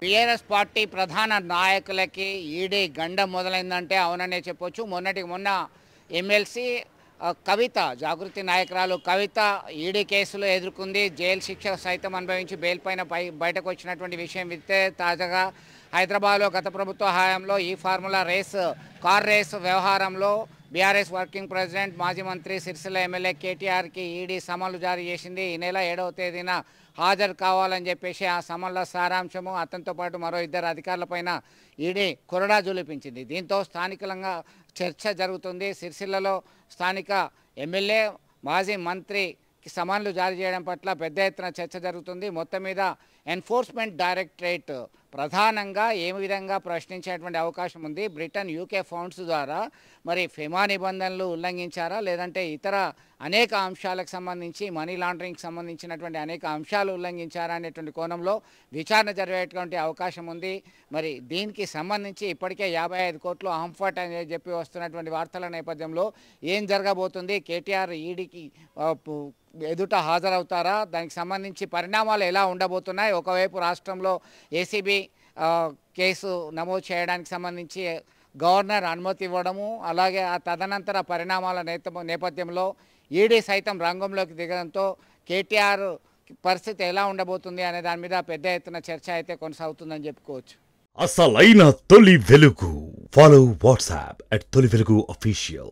BRS party ప్రధాన నాయకులకి ED గండం మొదలైందంటే అవుననే చెప్పొచ్చు. మొన్నటికి మొన్న ఎమ్మెల్సీ కవిత, జాగృతి నాయకురాలు కవిత ఈడీ కేసులో ఎదుర్కొంది. జైలు శిక్ష సైతం అనుభవించి బెయిల్ పైన బయటకు వచ్చినటువంటి విషయం విత్తే తాజాగా హైదరాబాద్లో గత ప్రభుత్వ హయాంలో ఈ ఫార్ములా రేస్ కార్ రేస్ వ్యవహారంలో బీఆర్ఎస్ వర్కింగ్ ప్రెసిడెంట్ మాజీ మంత్రి సిరిసిల్ల ఎమ్మెల్యే కేటీఆర్కి ఈడీ సమన్లు జారీ చేసింది. ఈ నెల 7వ తేదీన హాజరు కావాలని చెప్పేసి ఆ సమన్ల సారాంశము, అతనితో పాటు మరో 2 అధికారులపైన ఈడీ కొరడా జూలిపించింది. దీంతో స్థానికంగా చర్చ జరుగుతుంది. సిరిసిల్లలో స్థానిక ఎమ్మెల్యే మాజీ మంత్రికి సమన్లు జారీ చేయడం పట్ల పెద్ద ఎత్తున చర్చ జరుగుతుంది. మొత్తం మీద ఎన్ఫోర్స్మెంట్ డైరెక్టరేట్ ప్రధానంగా ఏ విధంగా ప్రశ్నించేటువంటి అవకాశం ఉంది. బ్రిటన్, యూకే ఫండ్స్ ద్వారా మరి ఫెమా నిబంధనలు ఉల్లంఘించారా, లేదంటే ఇతర అనేక అంశాలకు సంబంధించి మనీ లాండరింగ్కి సంబంధించినటువంటి అనేక అంశాలు ఉల్లంఘించారా అనేటువంటి కోణంలో విచారణ జరిగేటువంటి అవకాశం ఉంది. మరి దీనికి సంబంధించి ఇప్పటికే 55 కోట్లు హంఫర్ట్ అని చెప్పి వస్తున్నటువంటి వార్తల నేపథ్యంలో ఏం జరగబోతుంది, కేటీఆర్ ఈడీకి ఎదుట హాజరవుతారా, దానికి సంబంధించి పరిణామాలు ఎలా ఉండబోతున్నాయి. ఒకవైపు రాష్ట్రంలో ఏసీబీ కేసు నమోదు చేయడానికి సంబంధించి గవర్నర్ అనుమతి ఇవ్వడము, అలాగే ఆ తదనంతర పరిణామాల నేపథ్యంలో ఈడీ సైతం రంగంలోకి దిగడంతో కేటీఆర్ పరిస్థితి ఎలా ఉండబోతుంది అనే దాని మీద పెద్ద ఎత్తున చర్చ అయితే కొనసాగుతుందని చెప్పుకోవచ్చు. అసలైన తొలి వెలుగు. ఫాలో వాట్సాప్ @తొలి వెలుగు official.